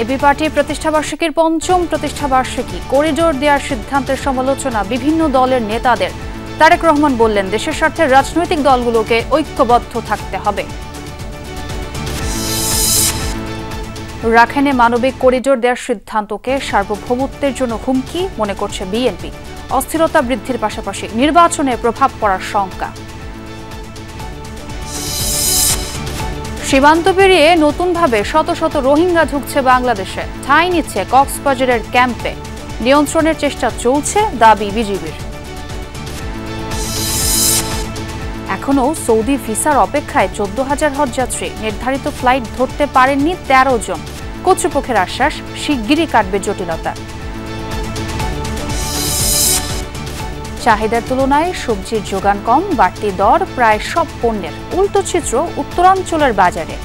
AB পার্টির প্রতিষ্ঠাবার্ষিকীর পঞ্চম প্রতিষ্ঠাবার্ষিকী corridor দেওয়ার সিদ্ধান্তের সমালোচনা বিভিন্ন দলের নেতাদের। তারেক রহমান বললেন, দেশের স্বার্থে রাজনৈতিক দলগুলোকে ঐক্যবদ্ধ থাকতে হবে। রাখাইনে মানবিক করিডোর দেওয়ার সিদ্ধান্তকে সার্বভৌমত্বের জন্য হুমকি মনে করছে বিএনপি। অস্থিরতা বৃদ্ধির পাশাপাশি নির্বাচনে প্রভাব পড়ার শঙ্কা। সীমান্ত পেরিয়ে নতুনভাবে শত শত রোহিঙ্গা ঢুকছে বাংলাদেশে, ঠাঁই নিচ্ছে কক্সবাজারের ক্যাম্পে। নিয়ন্ত্রণের চেষ্টা চলছে, দাবি বিজিবির। এখনও সৌদি ভিসার অপেক্ষায় 14,000 হজযাত্রী। নির্ধারিত ফ্লাইট ধরতে পারেননি 13 জন। কর্তৃপক্ষের আশ্বাস, শিগগিরই কাটবে জটিলতা। চাহিদার তুলনায় সবজির যোগান কম, বাড়তি দর প্রায় সব পণ্যের। উল্টো চিত্র উত্তরাঞ্চলের বাজারে।